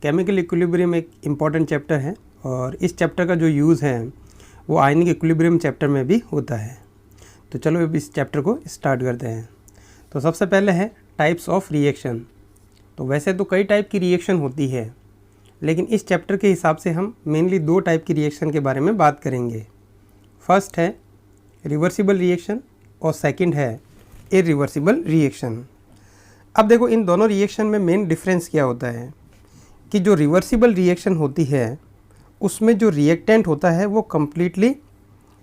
Chemical equilibrium एक important chapter है और इस चैप्टर का जो यूज़ है वो आयनिक इक्विलिब्रियम चैप्टर में भी होता है। तो चलो अब इस चैप्टर को स्टार्ट करते हैं। तो सबसे पहले है टाइप्स ऑफ रिएक्शन। तो वैसे तो कई टाइप की रिएक्शन होती है, लेकिन इस चैप्टर के हिसाब से हम मेनली दो टाइप की रिएक्शन के बारे में बात करेंगे। फर्स्ट है रिवर्सिबल रिएक्शन और सेकंड है इरिवर्सिबल रिएक्शन। अब देखो इन दोनों रिएक्शन में मेन डिफरेंस क्या होता है कि जो रिवर्सिबल रिएक्शन होती है उसमें जो रिएक्टेंट होता है वो कम्प्लीटली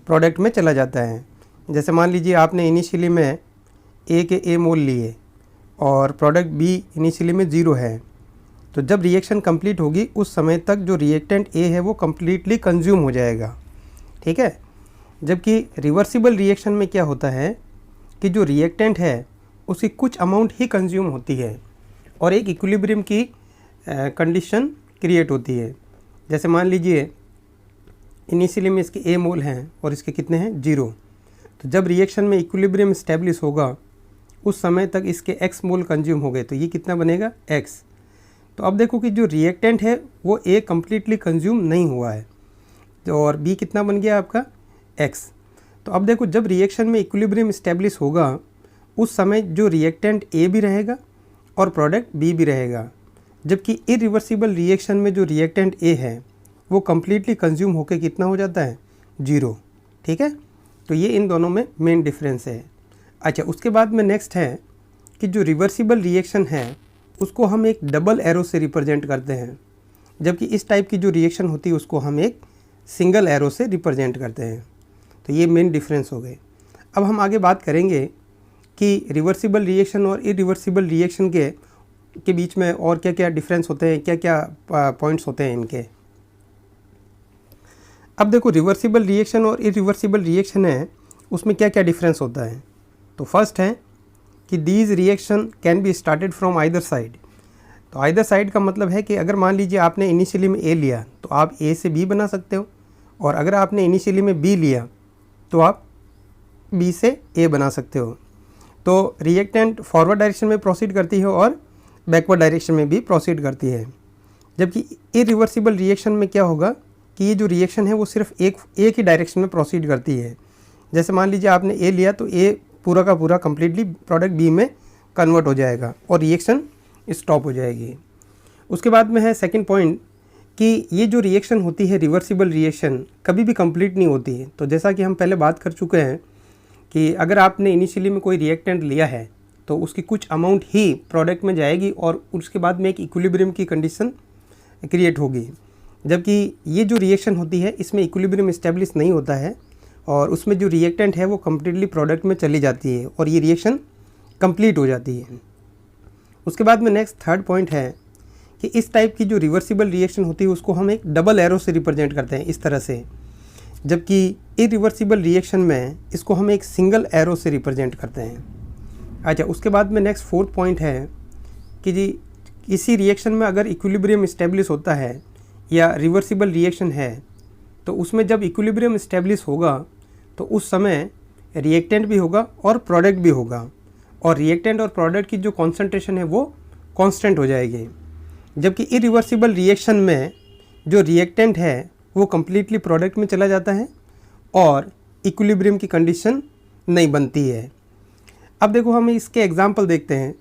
प्रोडक्ट में चला जाता है। जैसे मान लीजिए आपने इनिशियली में ए के ए मोल लिए और प्रोडक्ट बी इनिशियली में 0 है, तो जब रिएक्शन कंप्लीट होगी उस समय तक जो रिएक्टेंट ए है वो कम्प्लीटली कंज्यूम हो जाएगा, ठीक है। जबकि रिवर्सिबल रिएक्शन में क्या होता है कि जो रिएक्टेंट है उसकी कुछ अमाउंट ही कंज्यूम होती है और एक इक्विलिब्रियम की कंडीशन क्रिएट होती है। जैसे मान लीजिए इनिशियली में इसके ए मोल हैं और इसके कितने हैं 0, तो जब रिएक्शन में इक्विलिब्रियम इस्टेब्लिश होगा उस समय तक इसके x मोल कंज्यूम हो गए, तो ये कितना बनेगा x। तो अब देखो कि जो रिएक्टेंट है वो ए कम्प्लीटली कंज्यूम नहीं हुआ है, तो और b कितना बन गया आपका x। तो अब देखो जब रिएक्शन में इक्विलिब्रियम इस्टेब्लिश होगा उस समय जो रिएक्टेंट ए भी रहेगा और प्रोडक्ट बी भी रहेगा, जबकि इरिवर्सिबल रिएक्शन में जो रिएक्टेंट ए है वो कम्प्लीटली कंज्यूम होकर कितना हो जाता है 0, ठीक है। तो ये इन दोनों में मेन डिफरेंस है। अच्छा, उसके बाद में नेक्स्ट है कि जो रिवर्सिबल रिएक्शन है उसको हम एक डबल एरो से रिप्रेजेंट करते हैं, जबकि इस टाइप की जो रिएक्शन होती है उसको हम एक सिंगल एरो से रिप्रेजेंट करते हैं। तो ये मेन डिफरेंस हो गए। अब हम आगे बात करेंगे कि रिवर्सिबल रिएक्शन और इरिवर्सिबल रिएक्शन के बीच में और क्या क्या डिफरेंस होते हैं, क्या क्या पॉइंट्स होते हैं इनके। अब देखो रिवर्सिबल रिएक्शन और इरिवर्सिबल रिएक्शन है उसमें क्या क्या डिफरेंस होता है। तो फर्स्ट है कि these reaction can be started from either side. तो आइदर साइड का मतलब है कि अगर मान लीजिए आपने इनिशियली में ए लिया तो आप ए से बी बना सकते हो, और अगर आपने इनिशियली में बी लिया तो आप बी से ए बना सकते हो। तो रिएक्टेंट फॉरवर्ड डायरेक्शन में प्रोसीड करती है और बैकवर्ड डायरेक्शन में भी प्रोसीड करती है। जबकि इरिवर्सिबल रिएक्शन में क्या होगा कि ये जो रिएक्शन है वो सिर्फ एक ही डायरेक्शन में प्रोसीड करती है। जैसे मान लीजिए आपने ए लिया तो ए पूरा का पूरा कम्प्लीटली प्रोडक्ट बी में कन्वर्ट हो जाएगा और रिएक्शन स्टॉप हो जाएगी। उसके बाद में है सेकंड पॉइंट कि ये जो रिएक्शन होती है रिवर्सिबल रिएक्शन कभी भी कंप्लीट नहीं होती है। तो जैसा कि हम पहले बात कर चुके हैं कि अगर आपने इनिशियली में कोई रिएक्टेंट लिया है तो उसकी कुछ अमाउंट ही प्रोडक्ट में जाएगी और उसके बाद में एक इक्विलिब्रियम की कंडीशन क्रिएट होगी। जबकि ये जो रिएक्शन होती है इसमें इक्विलिब्रियम इस्टेब्लिश नहीं होता है और उसमें जो रिएक्टेंट है वो कम्प्लीटली प्रोडक्ट में चली जाती है और ये रिएक्शन कंप्लीट हो जाती है। उसके बाद में नेक्स्ट थर्ड पॉइंट है कि इस टाइप की जो रिवर्सिबल रिएक्शन होती है उसको हम एक डबल एरो से रिप्रेजेंट करते हैं इस तरह से, जबकि इरिवर्सिबल रिएक्शन में इसको हम एक सिंगल एरो से रिप्रेजेंट करते हैं। अच्छा, उसके बाद में नेक्स्ट फोर्थ पॉइंट है कि जी किसी रिएक्शन में अगर इक्विलिब्रियम इस्टेब्लिश होता है या रिवर्सिबल रिएक्शन है तो उसमें जब इक्विलिब्रियम इस्टेब्लिश होगा तो उस समय रिएक्टेंट भी होगा और प्रोडक्ट भी होगा, और रिएक्टेंट और प्रोडक्ट की जो कॉन्सेंट्रेशन है वो कांस्टेंट हो जाएगी। जबकि इरिवर्सिबल रिएक्शन में जो रिएक्टेंट है वो कम्प्लीटली प्रोडक्ट में चला जाता है और इक्विलिब्रियम की कंडीशन नहीं बनती है। अब देखो हम इसके एग्जांपल देखते हैं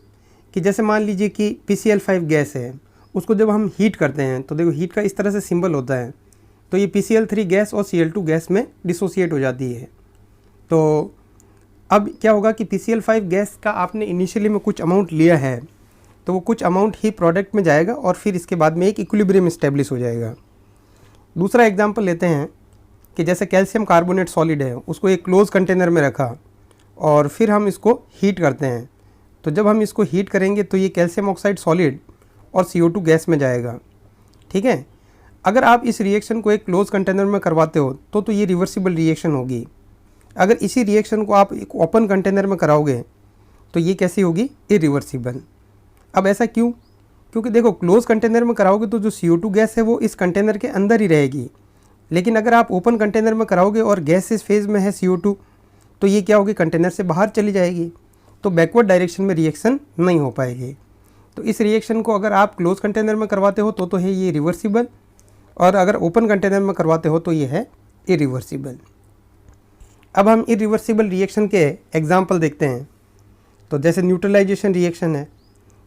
कि जैसे मान लीजिए कि PCl5 गैस है, उसको जब हम हीट करते हैं तो देखो हीट का इस तरह से सिंबल होता है, तो ये PCl3 गैस और Cl2 गैस में डिसोसिएट हो जाती है। तो अब क्या होगा कि PCl5 गैस का आपने इनिशियली में कुछ अमाउंट लिया है तो वो कुछ अमाउंट ही प्रोडक्ट में जाएगा और फिर इसके बाद में एक इक्विलिब्रियम इस्टेब्लिश हो जाएगा। दूसरा एग्जांपल लेते हैं कि जैसे कैल्शियम कार्बोनेट सॉलिड है, उसको एक क्लोज कंटेनर में रखा और फिर हम इसको हीट करते हैं। तो जब हम इसको हीट करेंगे तो ये कैल्शियम ऑक्साइड सॉलिड और CO2 गैस में जाएगा, ठीक है। अगर आप इस रिएक्शन को एक क्लोज कंटेनर में करवाते हो तो ये रिवर्सिबल रिएक्शन होगी। अगर इसी रिएक्शन को आप एक ओपन कंटेनर में कराओगे तो ये कैसी होगी, इरिवर्सिबल। अब ऐसा क्यों? क्योंकि देखो क्लोज कंटेनर में कराओगे तो जो CO2 गैस है वो इस कंटेनर के अंदर ही रहेगी, लेकिन अगर आप ओपन कंटेनर में कराओगे और गैस इस फेज़ में है CO2 तो ये क्या होगी, कंटेनर से बाहर चली जाएगी, तो बैकवर्ड डायरेक्शन में रिएक्शन नहीं हो पाएगी। तो इस रिएक्शन को अगर आप क्लोज कंटेनर में करवाते हो तो है ये रिवर्सिबल, और अगर ओपन कंटेनर में करवाते हो तो ये है इरिवर्सिबल। अब हम इरिवर्सिबल रिएक्शन के एग्जाम्पल देखते हैं। तो जैसे न्यूट्रलाइजेशन रिएक्शन है,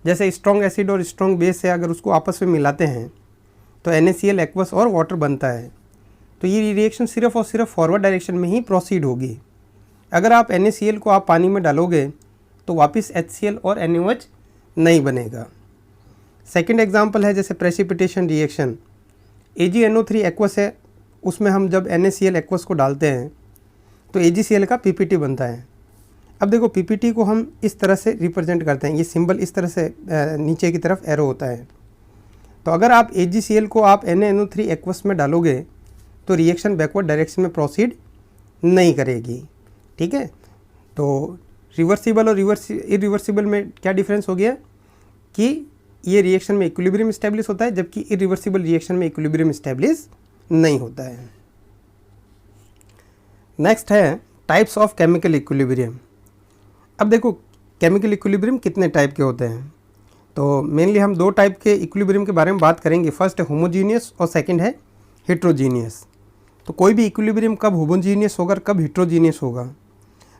जैसे स्ट्रॉन्ग एसिड और स्ट्रॉन्ग बेस है, अगर उसको आपस में मिलाते हैं तो NaCl एक्वस और वाटर बनता है। तो ये रिएक्शन सिर्फ और सिर्फ फॉरवर्ड डायरेक्शन में ही प्रोसीड होगी। अगर आप NaCl को आप पानी में डालोगे तो वापस HCl और NaOH नहीं बनेगा। सेकंड एग्जांपल है जैसे प्रेसिपिटेशन रिएक्शन, AgNO3 एक्वस है, उसमें हम जब NaCl एक्वस को डालते हैं तो AgCl का PPT बनता है। अब देखो PPT को हम इस तरह से रिप्रेजेंट करते हैं, ये सिंबल इस तरह से नीचे की तरफ एरो होता है। तो अगर आप AgCl को आप NaNO3 एक्वस में डालोगे तो रिएक्शन बैकवर्ड डायरेक्शन में प्रोसीड नहीं करेगी। ठीक है, तो रिवर्सिबल और इरिवर्सिबल में क्या डिफरेंस हो गया कि ये रिएक्शन में इक्विलिब्रियम इस्टेब्लिश होता है, जबकि इरिवर्सिबल रिएक्शन में इक्विलिब्रियम इस्टेब्लिश नहीं होता है। नेक्स्ट है टाइप्स ऑफ केमिकल इक्विलिब्रियम। अब देखो केमिकल इक्विलिब्रियम कितने टाइप के होते हैं, तो मेनली हम दो टाइप के इक्विलिब्रियम के बारे में बात करेंगे। फर्स्ट है होमोजीनियस और सेकंड है हेट्रोजीनियस। तो कोई भी इक्विलिब्रियम कब होमोजीनियस होगा, कब हेट्रोजीनियस होगा,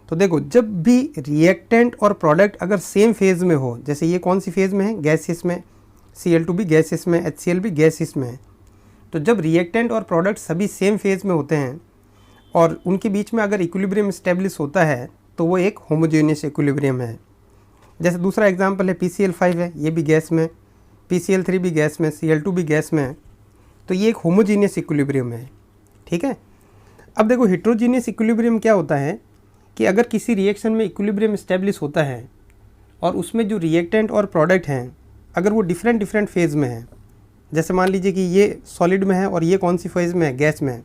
तो देखो जब भी रिएक्टेंट और प्रोडक्ट अगर सेम फेज़ में हो, जैसे ये कौन सी फेज़ में है, गैसियस में, Cl2 भी गैसियस में, HCl भी गैसियस में है। तो जब रिएक्टेंट और प्रोडक्ट सभी सेम फेज़ में होते हैं और उनके बीच में अगर इक्विलिब्रियम इस्टेब्लिश होता है तो वो एक होमोजेनियस इक्विलिब्रियम है। जैसे दूसरा एग्जांपल है PCl5 है, ये भी गैस में, PCl3 भी गैस में, Cl2 भी गैस में, तो ये एक होमोजीनियस इक्विलिब्रियम है। ठीक है, अब देखो हेट्रोजीनियस इक्विलिब्रियम क्या होता है कि अगर किसी रिएक्शन में इक्विलिब्रियम इस्टेब्लिश होता है और उसमें जो रिएक्टेंट और प्रोडक्ट हैं अगर वो डिफरेंट फेज़ में है, जैसे मान लीजिए कि ये सॉलिड में है और ये कौन सी फेज़ में है, गैस में है,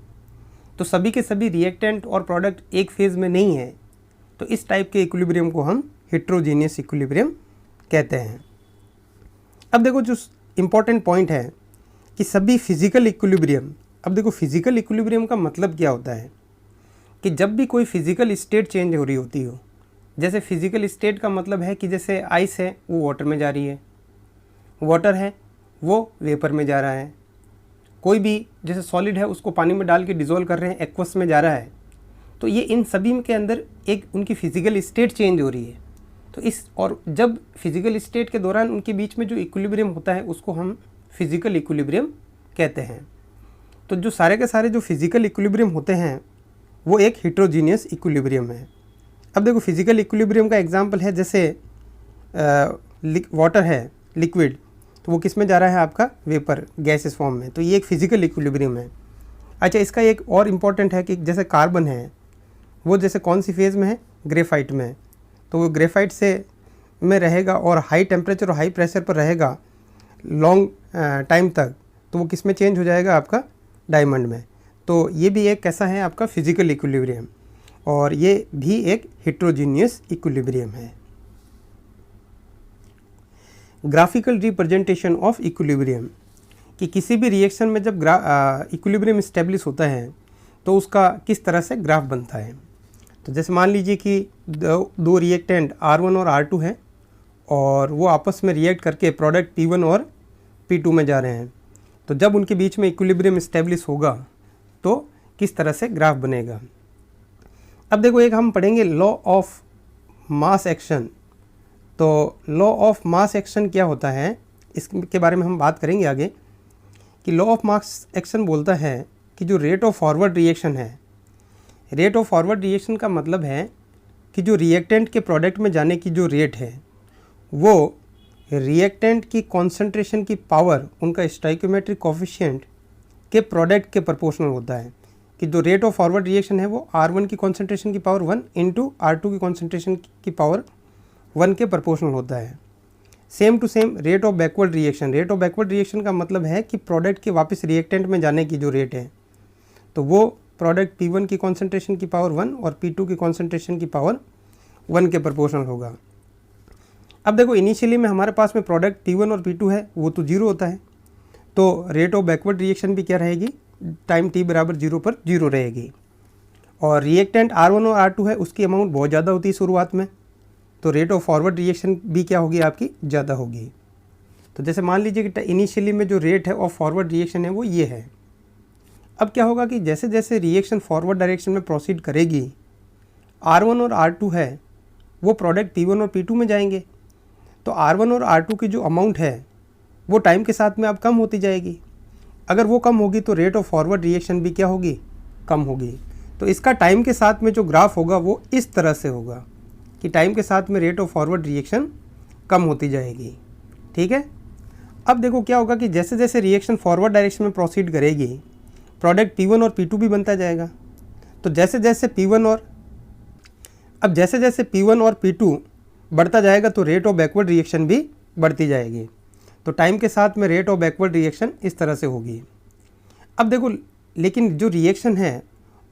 तो सभी के सभी रिएक्टेंट और प्रोडक्ट एक फेज़ में नहीं है, तो इस टाइप के इक्विलिब्रियम को हम हेट्रोजीनियस इक्विलिब्रियम कहते हैं। अब देखो जो इम्पॉर्टेंट पॉइंट है कि सभी फिजिकल इक्विलिब्रियम, अब देखो फिजिकल इक्विलिब्रियम का मतलब क्या होता है कि जब भी कोई फिजिकल स्टेट चेंज हो रही होती हो, जैसे फिजिकल स्टेट का मतलब है कि जैसे आइस है वो वाटर में जा रही है, वाटर है वो वेपर में जा रहा है, कोई भी जैसे सॉलिड है उसको पानी में डाल के डिज़ोल्व कर रहे हैं, एक्वस में जा रहा है, तो ये इन सभी के अंदर एक उनकी फिजिकल स्टेट चेंज हो रही है। तो इस और जब फिजिकल स्टेट के दौरान उनके बीच में जो इक्विलिब्रियम होता है उसको हम फिजिकल इक्विलिब्रियम कहते हैं। तो जो सारे के सारे जो फिजिकल इक्विलिब्रियम होते हैं वो एक हेट्रोजीनियस इक्विलिब्रियम है। अब देखो फिजिकल इक्विलिब्रियम का एग्जांपल है जैसे वाटर है लिक्विड, तो वो किस में जा रहा है आपका वेपर गैसेस फॉर्म में, तो ये एक फिजिकल इक्विलिब्रियम है। अच्छा, इसका एक और इम्पॉर्टेंट है कि जैसे कार्बन है वो जैसे कौन सी फेज़ में है, ग्रेफाइट में, तो वो ग्रेफाइट से में रहेगा और हाई टेम्परेचर और हाई प्रेशर पर रहेगा लॉन्ग टाइम तक, तो वो किस में चेंज हो जाएगा आपका डायमंड में। तो ये भी एक कैसा है आपका फिजिकल इक्विलिब्रियम, और ये भी एक हेट्रोजीनियस इक्विलिब्रियम है। ग्राफिकल रिप्रेजेंटेशन ऑफ इक्विलिब्रियम, कि किसी भी रिएक्शन में जब इक्विलिब्रियम इस्टेब्लिश होता है तो उसका किस तरह से ग्राफ बनता है। तो जैसे मान लीजिए कि दो रिएक्टेंट R1 और R2 हैं और वो आपस में रिएक्ट करके प्रोडक्ट P1 और P2 में जा रहे हैं, तो जब उनके बीच में इक्विलिब्रियम इस्टेब्लिश होगा तो किस तरह से ग्राफ बनेगा। अब देखो एक हम पढ़ेंगे लॉ ऑफ मास एक्शन। तो लॉ ऑफ मास एक्शन क्या होता है इसके बारे में हम बात करेंगे आगे, कि लॉ ऑफ मास एक्शन बोलता है कि जो रेट ऑफ फॉरवर्ड रिएक्शन है, रेट ऑफ फॉरवर्ड रिएक्शन का मतलब है कि जो रिएक्टेंट के प्रोडक्ट में जाने की जो रेट है वो रिएक्टेंट की कॉन्सेंट्रेशन की पावर उनका स्टोइकियोमेट्रिक कोफिशिएंट के प्रोडक्ट के प्रोपोर्शनल होता है। कि जो रेट ऑफ फॉरवर्ड रिएक्शन है वो R1 की कॉन्सेंट्रेशन की पावर 1 इंटू R2 की कॉन्सेंट्रेशन की पावर 1 के प्रोपोर्शनल होता है। Same to same rate of backward reaction, rate of backward reaction का मतलब है कि प्रोडक्ट के वापस रिएक्टेंट में जाने की जो रेट है तो वो प्रोडक्ट P1 की कॉन्सेंट्रेशन की पावर 1 और P2 की कॉन्सेंट्रेशन की पावर 1 के प्रोपोर्शनल होगा। अब देखो इनिशियली में हमारे पास में प्रोडक्ट P1 और P2 है वो तो जीरो होता है, तो रेट ऑफ बैकवर्ड रिएक्शन भी क्या रहेगी, टाइम t बराबर 0 पर 0 रहेगी। और रिएक्टेंट R1 और R2 है उसकी अमाउंट बहुत ज़्यादा होती है शुरुआत में, तो रेट ऑफ फॉरवर्ड रिएक्शन भी क्या होगी आपकी ज़्यादा होगी। तो जैसे मान लीजिए कि इनिशियली में जो रेट है ऑफ फॉरवर्ड रिएक्शन है वो ये है। अब क्या होगा कि जैसे जैसे रिएक्शन फॉरवर्ड डायरेक्शन में प्रोसीड करेगी, R1 और R2 है वो प्रोडक्ट P1 और P2 में जाएंगे। तो R1 और R2 की जो अमाउंट है वो टाइम के साथ में अब कम होती जाएगी। अगर वो कम होगी तो रेट ऑफ फॉरवर्ड रिएक्शन भी क्या होगी, कम होगी। तो इसका टाइम के साथ में जो ग्राफ होगा वो इस तरह से होगा कि टाइम के साथ में रेट ऑफ फॉरवर्ड रिएक्शन कम होती जाएगी। ठीक है। अब देखो क्या होगा कि जैसे जैसे रिएक्शन फॉरवर्ड डायरेक्शन में प्रोसीड करेगी, प्रोडक्ट P1 और P2 भी बनता जाएगा। तो जैसे जैसे P1 और P2 बढ़ता जाएगा तो रेट ऑफ बैकवर्ड रिएक्शन भी बढ़ती जाएगी। तो टाइम के साथ में रेट ऑफ बैकवर्ड रिएक्शन इस तरह से होगी। अब देखो लेकिन जो रिएक्शन है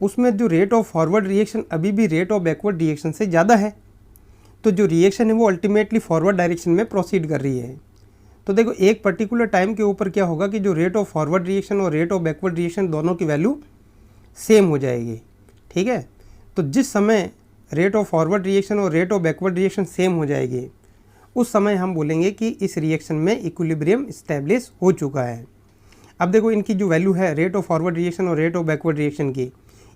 उसमें जो रेट ऑफ फॉरवर्ड रिएक्शन अभी भी रेट ऑफ बैकवर्ड रिएक्शन से ज़्यादा है। तो जो रिएक्शन है वो अल्टीमेटली फॉरवर्ड डायरेक्शन में प्रोसीड कर रही है। तो देखो एक पर्टिकुलर टाइम के ऊपर क्या होगा कि जो रेट ऑफ फॉरवर्ड रिएक्शन और रेट ऑफ बैकवर्ड रिएक्शन दोनों की वैल्यू सेम हो जाएगी। ठीक है। तो जिस समय रेट ऑफ फॉरवर्ड रिएक्शन और rate of backward reaction same हो जाएगी उस समय हम बोलेंगे कि इस रिएक्शन में इक्विलिब्रियम इस्टेब्लिश हो चुका है। अब देखो इनकी जो वैल्यू है रेट ऑफ फॉरवर्ड रिएक्शन और रेट ऑफ बैकवर्ड रिएक्शन की,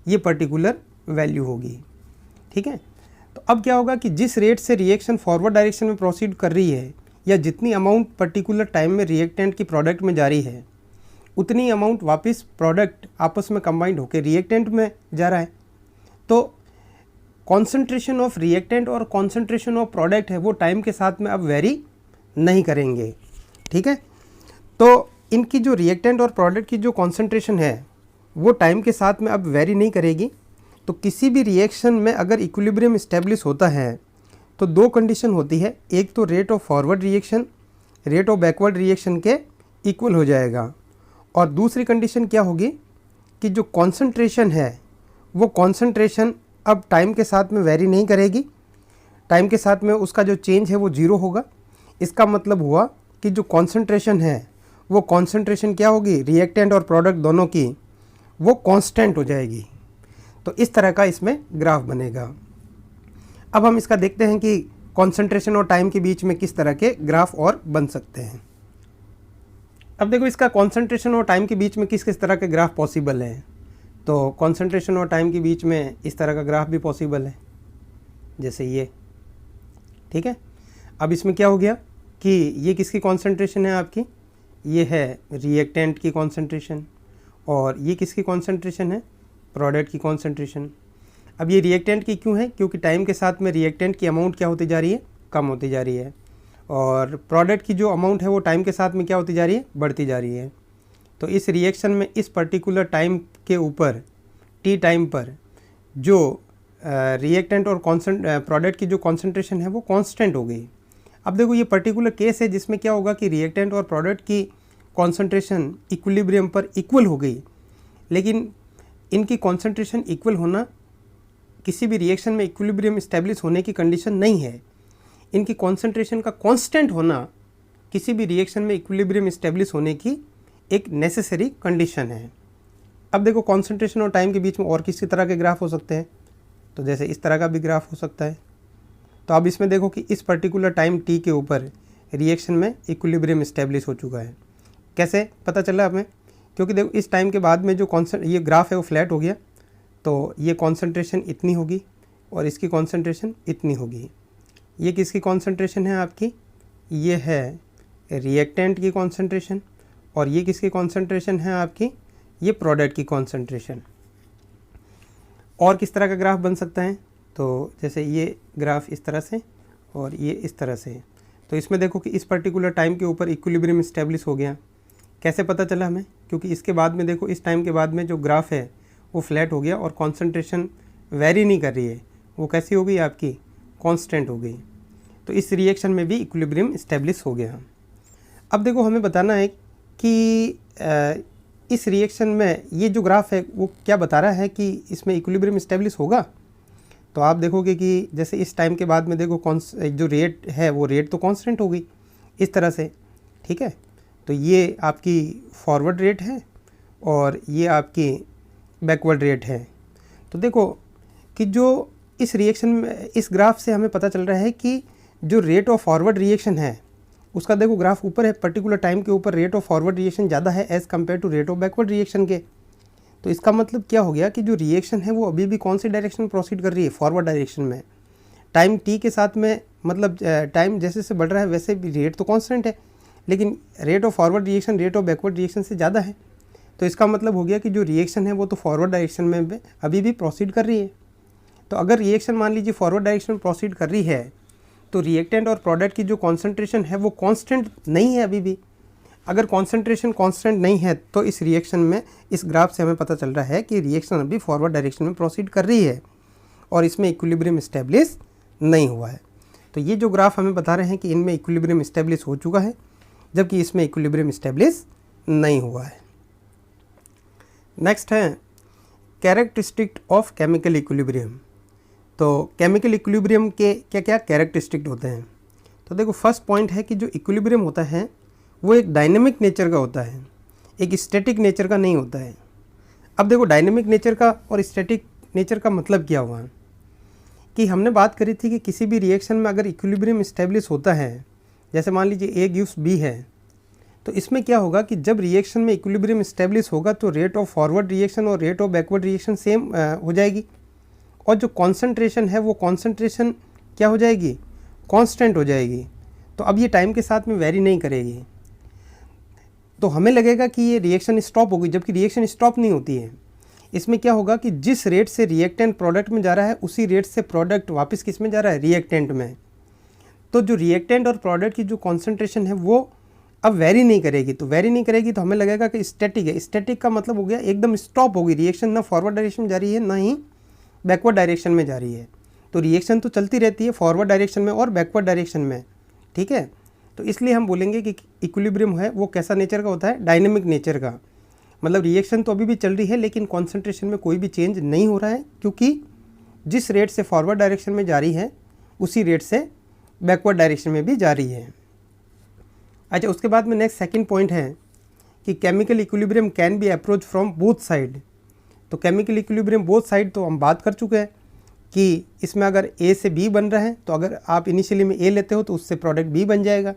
ये पर्टिकुलर वैल्यू होगी। ठीक है। तो अब क्या होगा कि जिस रेट से रिएक्शन फॉरवर्ड डायरेक्शन में प्रोसीड कर रही है या जितनी अमाउंट पर्टिकुलर टाइम में रिएक्टेंट की प्रोडक्ट में जा रही है उतनी अमाउंट वापस प्रोडक्ट आपस में कंबाइंड होकर रिएक्टेंट में जा रहा है। तो कॉन्सेंट्रेशन ऑफ रिएक्टेंट और कॉन्सेंट्रेशन ऑफ प्रोडक्ट है वो टाइम के साथ में अब वेरी नहीं करेंगे। ठीक है। तो इनकी जो रिएक्टेंट और प्रोडक्ट की जो कॉन्सेंट्रेशन है वो टाइम के साथ में अब वेरी नहीं करेगी। तो किसी भी रिएक्शन में अगर इक्विलिब्रियम इस्टेब्लिश होता है तो दो कंडीशन होती है, एक तो rate of forward reaction rate of backward reaction के इक्वल हो जाएगा, और दूसरी कंडीशन क्या होगी कि जो कॉन्सेंट्रेशन है वो कॉन्सेंट्रेशन अब टाइम के साथ में वेरी नहीं करेगी, टाइम के साथ में उसका जो चेंज है वो ज़ीरो होगा। इसका मतलब हुआ कि जो कॉन्सेंट्रेशन है वो कॉन्सेंट्रेशन क्या होगी, रिएक्टेंट और प्रोडक्ट दोनों की वो कांस्टेंट हो जाएगी। तो इस तरह का इसमें ग्राफ बनेगा। अब हम इसका देखते हैं कि कॉन्सेंट्रेशन और टाइम के बीच में किस तरह के ग्राफ और बन सकते हैं। अब देखो इसका कॉन्सेंट्रेशन और टाइम के बीच में किस किस तरह के ग्राफ पॉसिबल हैं। तो कॉन्सेंट्रेशन और टाइम के बीच में इस तरह का ग्राफ भी पॉसिबल है, जैसे ये। ठीक है। अब इसमें क्या हो गया कि ये किसकी कॉन्सेंट्रेशन है आपकी, ये है रिएक्टेंट की कॉन्सेंट्रेशन, और ये किसकी कॉन्सेंट्रेशन है, प्रोडक्ट की कॉन्सेंट्रेशन। अब ये रिएक्टेंट की क्यों है, क्योंकि टाइम के साथ में रिएक्टेंट की अमाउंट क्या होती जा रही है, कम होती जा रही है, और प्रोडक्ट की जो अमाउंट है वो टाइम के साथ में क्या होती जा रही है, बढ़ती जा रही है। तो इस रिएक्शन में इस पर्टिकुलर टाइम के ऊपर टी टाइम पर जो रिएक्टेंट और प्रोडक्ट की जो कॉन्सेंट्रेशन है वो कांस्टेंट हो गई। अब देखो ये पर्टिकुलर केस है जिसमें क्या होगा कि रिएक्टेंट और प्रोडक्ट की कॉन्सेंट्रेशन इक्विलिब्रियम पर इक्वल हो गई, लेकिन इनकी कॉन्सेंट्रेशन इक्वल होना किसी भी रिएक्शन में इक्विलिब्रियम इस्टेब्लिश होने की कंडीशन नहीं है। इनकी कॉन्सेंट्रेशन का कांस्टेंट होना किसी भी रिएक्शन में इक्विलिब्रियम इस्टेब्लिश होने की एक नेसेसरी कंडीशन है। अब देखो कॉन्सेंट्रेशन और टाइम के बीच में और किसी तरह के ग्राफ हो सकते हैं, तो जैसे इस तरह का भी ग्राफ हो सकता है। तो अब इसमें देखो कि इस पर्टिकुलर टाइम टी के ऊपर रिएक्शन में इक्विलिब्रियम इस्टेब्लिश हो चुका है। कैसे पता चला हमें, क्योंकि देखो इस टाइम के बाद में जो ये ग्राफ है वो फ्लैट हो गया, तो ये कॉन्सेंट्रेशन इतनी होगी और इसकी कॉन्सेंट्रेशन इतनी होगी। ये किसकी कॉन्सेंट्रेशन है आपकी, ये है रिएक्टेंट की कॉन्सेंट्रेशन, और ये किसकी कॉन्सेंट्रेशन है आपकी, ये प्रोडक्ट की कॉन्सेंट्रेशन। और किस तरह का ग्राफ बन सकता है, तो जैसे ये ग्राफ इस तरह से और ये इस तरह से। तो इसमें देखो कि इस पर्टिकुलर टाइम के ऊपर इक्विलिब्रियम इस्टेब्लिश हो गया। कैसे पता चला हमें, क्योंकि इसके बाद में देखो इस टाइम के बाद में जो ग्राफ है वो फ्लैट हो गया और कॉन्सेंट्रेशन वेरी नहीं कर रही है, वो कैसी हो गई आपकी, कांस्टेंट हो गई। तो इस रिएक्शन में भी इक्विलिब्रियम इस्टेब्लिश हो गया। अब देखो हमें बताना है कि इस रिएक्शन में ये जो ग्राफ है वो क्या बता रहा है कि इसमें इक्विलिब्रियम इस्टेब्लिश होगा। तो आप देखोगे कि जैसे इस टाइम के बाद में देखो जो रेट है वो रेट तो कांस्टेंट हो गई इस तरह से। ठीक है। तो ये आपकी फॉरवर्ड रेट है और ये आपकी बैकवर्ड रेट है। तो देखो कि जो इस रिएक्शन में इस ग्राफ से हमें पता चल रहा है कि जो रेट ऑफ फॉरवर्ड रिएक्शन है उसका देखो ग्राफ ऊपर है, पर्टिकुलर टाइम के ऊपर रेट ऑफ फॉरवर्ड रिएक्शन ज़्यादा है as compare to rate of backward reaction के। तो इसका मतलब क्या हो गया कि जो रिएक्शन है वो अभी भी कौन सी डायरेक्शन में प्रोसीड कर रही है, फॉरवर्ड डायरेक्शन में। टाइम टी के साथ में मतलब टाइम जैसे जैसे बढ़ रहा है वैसे भी रेट तो कांस्टेंट है, लेकिन rate of forward reaction rate of backward reaction से ज़्यादा है। तो इसका मतलब हो गया कि जो रिएक्शन है वो तो फॉरवर्ड डायरेक्शन में अभी भी प्रोसीड कर रही है। तो अगर रिएक्शन मान लीजिए फॉरवर्ड डायरेक्शन में प्रोसीड कर रही है तो रिएक्टेंट और प्रोडक्ट की जो कॉन्सेंट्रेशन है वो कांस्टेंट नहीं है अभी भी। अगर कॉन्सेंट्रेशन कांस्टेंट नहीं है तो इस रिएक्शन में, इस ग्राफ से हमें पता चल रहा है कि रिएक्शन अभी फॉरवर्ड डायरेक्शन में प्रोसीड कर रही है और इसमें इक्विलिब्रियम इस्टेब्लिश नहीं हुआ है। तो ये जो ग्राफ हमें बता रहे हैं कि इनमें इक्विलिब्रियम इस्टेब्लिश हो चुका है जबकि इसमें इक्विलिब्रियम इस्टेब्लिश नहीं हुआ है। नेक्स्ट है कैरेक्टरिस्टिक ऑफ केमिकल इक्विलिब्रियम। तो केमिकल इक्विलिब्रियम के क्या क्या कैरेक्टरिस्टिक होते हैं। तो देखो फर्स्ट पॉइंट है कि जो इक्विलिब्रियम होता है वो एक डायनेमिक नेचर का होता है, एक स्टैटिक नेचर का नहीं होता है। अब देखो डायनेमिक नेचर का और स्टैटिक नेचर का मतलब क्या हुआ कि हमने बात करी थी कि किसी भी रिएक्शन में अगर इक्विलिब्रियम इस्टेब्लिश होता है, जैसे मान लीजिए A गिव्स B है, तो इसमें क्या होगा कि जब रिएक्शन में इक्विलिब्रियम इस्टेब्लिश होगा तो रेट ऑफ फॉरवर्ड रिएक्शन और rate of backward reaction same हो जाएगी और जो कॉन्सेंट्रेशन है वो कॉन्सेंट्रेशन क्या हो जाएगी, कांस्टेंट हो जाएगी। तो अब ये टाइम के साथ में वेरी नहीं करेगी, तो हमें लगेगा कि ये रिएक्शन स्टॉप होगी, जबकि रिएक्शन स्टॉप नहीं होती है। इसमें क्या होगा कि जिस रेट से रिएक्टेंट प्रोडक्ट में जा रहा है उसी रेट से प्रोडक्ट वापस किस में जा रहा है, रिएक्टेंट में। तो जो रिएक्टेंट और प्रोडक्ट की जो कॉन्सेंट्रेशन है वो अब वेरी नहीं करेगी, तो वेरी नहीं करेगी तो हमें लगेगा कि स्टैटिक है। स्टैटिक का मतलब हो गया एकदम स्टॉप होगी, रिएक्शन ना फॉरवर्ड डायरेक्शन में जा रही है ना ही बैकवर्ड डायरेक्शन में जा रही है। तो रिएक्शन तो चलती रहती है फॉरवर्ड डायरेक्शन में और बैकवर्ड डायरेक्शन में, ठीक है। तो इसलिए हम बोलेंगे कि इक्विलिब्रियम है वो कैसा नेचर का होता है, डायनेमिक नेचर का। मतलब रिएक्शन तो अभी भी चल रही है लेकिन कॉन्सेंट्रेशन में कोई भी चेंज नहीं हो रहा है, क्योंकि जिस रेट से फॉरवर्ड डायरेक्शन में जा रही है उसी रेट से बैकवर्ड डायरेक्शन में भी जा रही है। अच्छा, उसके बाद में नेक्स्ट सेकंड पॉइंट है कि chemical equilibrium can be approach from both side. तो केमिकल इक्विलिब्रियम बोथ साइड तो हम बात कर चुके हैं कि इसमें अगर A से B बन रहा है तो अगर आप इनिशियली में A लेते हो तो उससे प्रोडक्ट B बन जाएगा।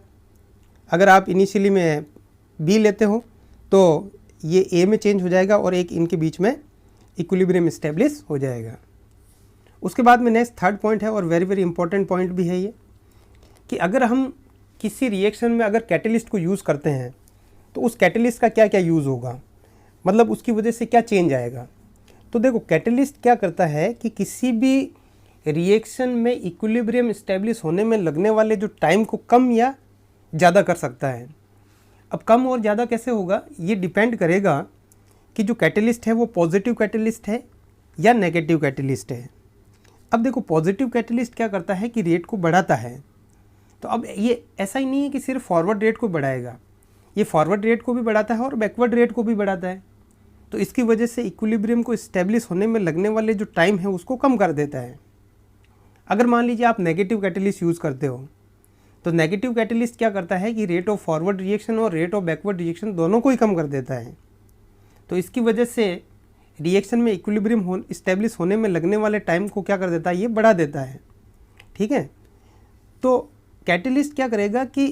अगर आप इनिशियली में B लेते हो तो ये A में चेंज हो जाएगा और एक इनके बीच में इक्विलिब्रियम इस्टेब्लिश हो जाएगा। उसके बाद में नेक्स्ट थर्ड पॉइंट है और वेरी वेरी इंपॉर्टेंट पॉइंट भी है ये, कि अगर हम किसी रिएक्शन में अगर कैटलिस्ट को यूज़ करते हैं तो उस कैटलिस्ट का क्या क्या यूज़ होगा, मतलब उसकी वजह से क्या चेंज आएगा। तो देखो कैटलिस्ट क्या करता है कि किसी भी रिएक्शन में इक्विलिब्रियम इस्टेब्लिश होने में लगने वाले जो टाइम को कम या ज़्यादा कर सकता है। अब कम और ज़्यादा कैसे होगा, ये डिपेंड करेगा कि जो कैटलिस्ट है वो पॉजिटिव कैटलिस्ट है या नेगेटिव कैटलिस्ट है। अब देखो पॉजिटिव कैटलिस्ट क्या करता है कि रेट को बढ़ाता है। तो अब ये ऐसा ही नहीं है कि सिर्फ फॉरवर्ड रेट को बढ़ाएगा, ये फॉरवर्ड रेट को भी बढ़ाता है और बैकवर्ड रेट को भी बढ़ाता है। तो इसकी वजह से इक्विलिब्रियम को इस्टेब्लिश होने में लगने वाले जो टाइम है उसको कम कर देता है। अगर मान लीजिए आप नेगेटिव कैटलिस्ट यूज़ करते हो तो नेगेटिव कैटलिस्ट क्या करता है कि रेट ऑफ फॉरवर्ड रिएक्शन और रेट ऑफ बैकवर्ड रिएक्शन दोनों को ही कम कर देता है। तो इसकी वजह से रिएक्शन में इक्विलिब्रियम इस्टेब्लिश होने में लगने वाले टाइम को क्या कर देता है, ये बढ़ा देता है, ठीक है। तो कैटलिस्ट क्या करेगा कि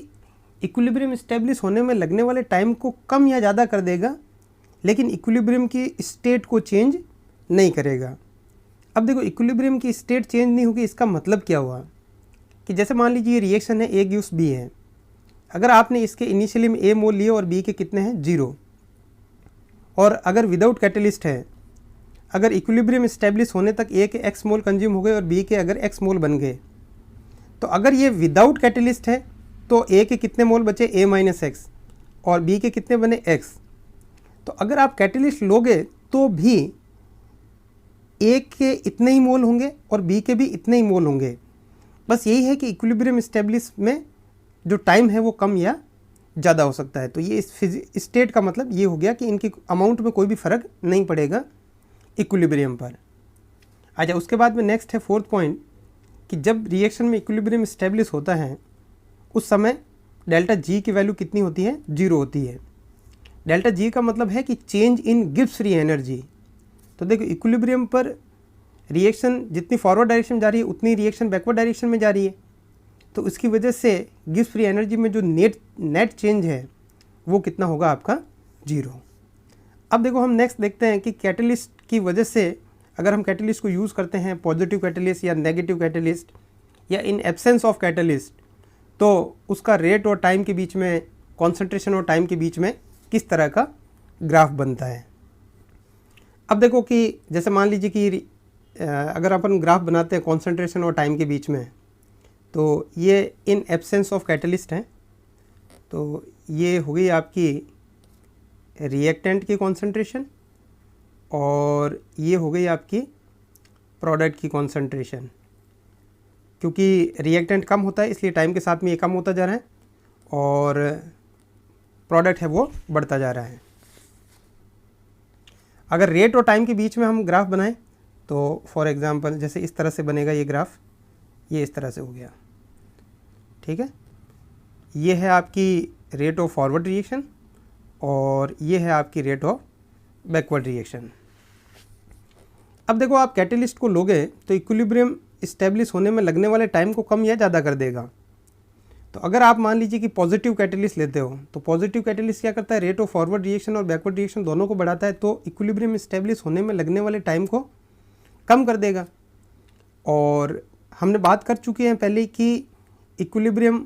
इक्विलिब्रियम इस्टेब्लिश होने में लगने वाले टाइम को कम या ज़्यादा कर देगा, लेकिन इक्विलिब्रियम की स्टेट को चेंज नहीं करेगा। अब देखो इक्विलिब्रियम की स्टेट चेंज नहीं होगी, इसका मतलब क्या हुआ कि जैसे मान लीजिए ये रिएक्शन है A गिव्स B है। अगर आपने इसके इनिशियली में A मोल लिए और B के कितने हैं 0, और अगर विदाउट कैटलिस्ट है, अगर इक्विलिब्रियम इस्टेब्लिश होने तक A के X मोल कंज्यूम हो गए और B के अगर X मोल बन गए, तो अगर ये विदाउट कैटलिस्ट है तो A के कितने मोल बचे A माइनस एक्स और B के कितने बने X। तो अगर आप कैटलिस्ट लोगे तो भी A के इतने ही मोल होंगे और B के भी इतने ही मोल होंगे। बस यही है कि इक्विलिब्रियम इस्टेब्लिश में जो टाइम है वो कम या ज़्यादा हो सकता है। तो ये इस स्टेट का मतलब ये हो गया कि इनकी अमाउंट में कोई भी फ़र्क नहीं पड़ेगा इक्विलिब्रियम पर। अच्छा, उसके बाद में नेक्स्ट है फोर्थ पॉइंट कि जब रिएक्शन में इक्विलिब्रियम इस्टेब्लिश होता है उस समय डेल्टा G की वैल्यू कितनी होती है, 0 होती है। डेल्टा G का मतलब है कि change in Gibbs free energy. तो देखो इक्विलिब्रियम पर रिएक्शन जितनी फॉरवर्ड डायरेक्शन में जा रही है उतनी रिएक्शन बैकवर्ड डायरेक्शन में जा रही है। तो उसकी वजह से गिब्स फ्री एनर्जी में जो नेट चेंज है वो कितना होगा आपका 0। अब देखो हम नेक्स्ट देखते हैं कि कैटलिस्ट की वजह से अगर हम कैटलिस्ट को यूज़ करते हैं, पॉजिटिव कैटलिस्ट या नेगेटिव कैटलिस्ट या इन एब्सेंस ऑफ कैटलिस्ट, तो उसका रेट और टाइम के बीच में, कॉन्सेंट्रेशन और टाइम के बीच में किस तरह का ग्राफ बनता है। अब देखो कि जैसे मान लीजिए कि अगर अपन ग्राफ बनाते हैं कॉन्सेंट्रेशन और टाइम के बीच में, तो ये इन एब्सेंस ऑफ कैटलिस्ट हैं, तो ये हो गई आपकी रिएक्टेंट की कॉन्सेंट्रेशन और ये हो गई आपकी प्रोडक्ट की कॉन्सेंट्रेशन। क्योंकि रिएक्टेंट कम होता है इसलिए टाइम के साथ में ये कम होता जा रहा है और प्रोडक्ट है वो बढ़ता जा रहा है। अगर रेट और टाइम के बीच में हम ग्राफ बनाएं तो फॉर एग्जांपल जैसे इस तरह से बनेगा ये ग्राफ, ये इस तरह से हो गया, ठीक है। ये है आपकी रेट ऑफ फॉरवर्ड रिएक्शन और ये है आपकी रेट ऑफ बैकवर्ड रिएक्शन। अब देखो आप कैटलिस्ट को लोगे तो इक्विलिब्रियम इस्टेब्लिश होने में लगने वाले टाइम को कम या ज़्यादा कर देगा। तो अगर आप मान लीजिए कि पॉजिटिव कैटलिस्ट लेते हो तो पॉजिटिव कैटलिस्ट क्या करता है, रेट ऑफ फॉरवर्ड रिएक्शन और बैकवर्ड रिएक्शन दोनों को बढ़ाता है, तो इक्विलिब्रियम इस्टेब्लिश होने में लगने वाले टाइम को कम कर देगा। और हमने बात कर चुके हैं पहले कि इक्विलिब्रियम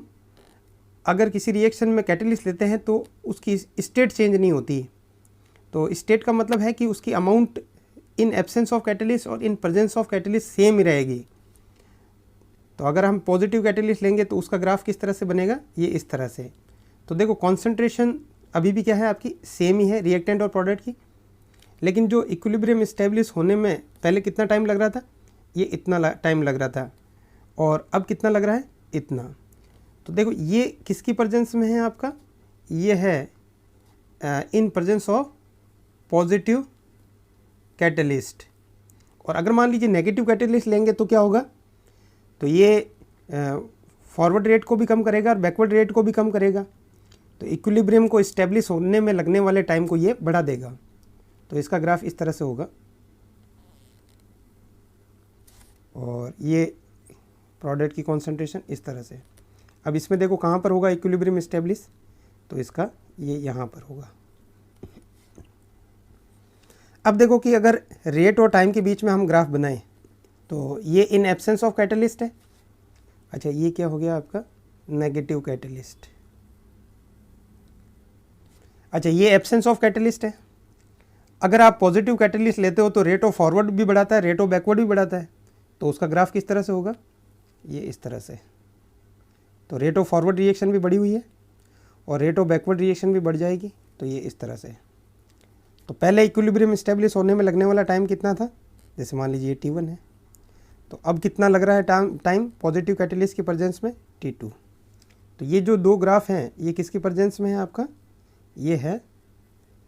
अगर किसी रिएक्शन में कैटलिस्ट लेते हैं तो उसकी स्टेट चेंज नहीं होती। तो स्टेट का मतलब है कि उसकी amount in absence of catalyst और in presence of catalyst same ही रहेगी। तो अगर हम पॉजिटिव कैटलिस्ट लेंगे तो उसका ग्राफ किस तरह से बनेगा, ये इस तरह से। तो देखो कॉन्सेंट्रेशन अभी भी क्या है आपकी सेम ही है रिएक्टेंट और प्रोडक्ट की, लेकिन जो इक्विलिब्रियम इस्टेब्लिश होने में पहले कितना टाइम लग रहा था, ये इतना टाइम लग रहा था और अब कितना लग रहा है, इतना। तो देखो ये किसकी प्रेजेंस में है आपका, ये है इन प्रेजेंस ऑफ पॉजिटिव कैटलिस्ट। और अगर मान लीजिए नेगेटिव कैटलिस्ट लेंगे तो क्या होगा, तो ये फॉरवर्ड रेट को भी कम करेगा और बैकवर्ड रेट को भी कम करेगा। तो इक्विलिब्रियम को इस्टेब्लिश होने में लगने वाले टाइम को ये बढ़ा देगा। तो इसका ग्राफ इस तरह से होगा और ये प्रोडक्ट की कॉन्सेंट्रेशन इस तरह से। अब इसमें देखो कहाँ पर होगा इक्विलिब्रियम इस्टेब्लिश, तो इसका ये यहाँ पर होगा। अब देखो कि अगर रेट और टाइम के बीच में हम ग्राफ बनाएं तो ये इन एब्सेंस ऑफ कैटलिस्ट है। अच्छा ये क्या हो गया आपका नेगेटिव कैटलिस्ट। अच्छा ये एब्सेंस ऑफ कैटलिस्ट है। अगर आप पॉजिटिव कैटलिस्ट लेते हो तो रेट ऑफ फॉरवर्ड भी बढ़ाता है, रेट ऑफ बैकवर्ड भी बढ़ाता है। तो उसका ग्राफ किस तरह से होगा, ये इस तरह से। तो रेट ऑफ फॉरवर्ड रिएक्शन भी बढ़ी हुई है और रेट ऑफ बैकवर्ड रिएक्शन भी बढ़ जाएगी, तो ये इस तरह से। तो पहले इक्विलिब्रियम इस्टेब्लिश होने में लगने वाला टाइम कितना था, जैसे मान लीजिए T1 है, तो अब कितना लग रहा है टाइम पॉजिटिव कैटलिस्ट की प्रेजेंस में, T2। तो ये जो दो ग्राफ हैं ये किसकी प्रेजेंस में है आपका, ये है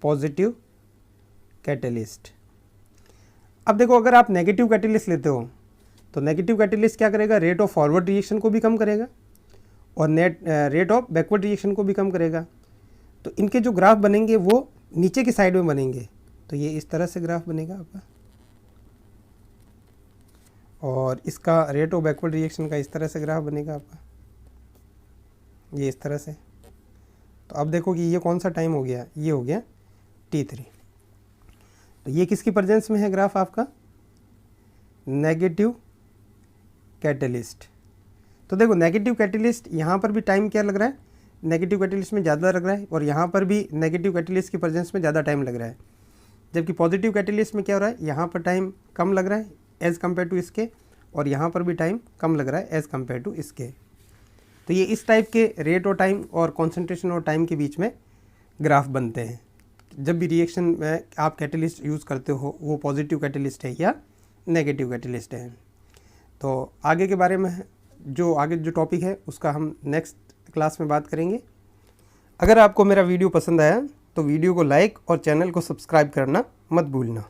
पॉजिटिव कैटलिस्ट। अब देखो अगर आप नेगेटिव कैटलिस्ट लेते हो तो नेगेटिव कैटलिस्ट क्या करेगा, रेट ऑफ फॉरवर्ड रिएक्शन को भी कम करेगा और रेट ऑफ बैकवर्ड रिएक्शन को भी कम करेगा। तो इनके जो ग्राफ बनेंगे वो नीचे की साइड में बनेंगे। तो ये इस तरह से ग्राफ बनेगा आपका और इसका रेट ऑफ बैकवर्ड रिएक्शन का इस तरह से ग्राफ बनेगा आपका, ये इस तरह से। तो अब देखो कि ये कौन सा टाइम हो गया, ये हो गया T3। तो ये किसकी प्रेजेंस में है ग्राफ आपका, नेगेटिव कैटलिस्ट। तो देखो नेगेटिव कैटलिस्ट यहाँ पर भी टाइम क्या लग रहा है, नेगेटिव कैटलिस्ट में ज़्यादा लग रहा है और यहाँ पर भी नेगेटिव कैटलिस्ट की प्रेजेंस में ज़्यादा टाइम लग रहा है। जबकि पॉजिटिव कैटलिस्ट में क्या हो रहा है, यहाँ पर टाइम कम लग रहा है एज़ कम्पेयर टू इसके और यहाँ पर भी टाइम कम लग रहा है एज़ कम्पेयर टू इसके। तो ये इस टाइप के रेट और टाइम और कॉन्सेंट्रेशन और टाइम के बीच में ग्राफ बनते हैं जब भी रिएक्शन में आप कैटलिस्ट यूज़ करते हो, वो पॉजिटिव कैटलिस्ट है या नेगेटिव कैटलिस्ट है। तो आगे के बारे में आगे जो टॉपिक है उसका हम नेक्स्ट क्लास में बात करेंगे। अगर आपको मेरा वीडियो पसंद आया तो वीडियो को लाइक और चैनल को सब्सक्राइब करना मत भूलना।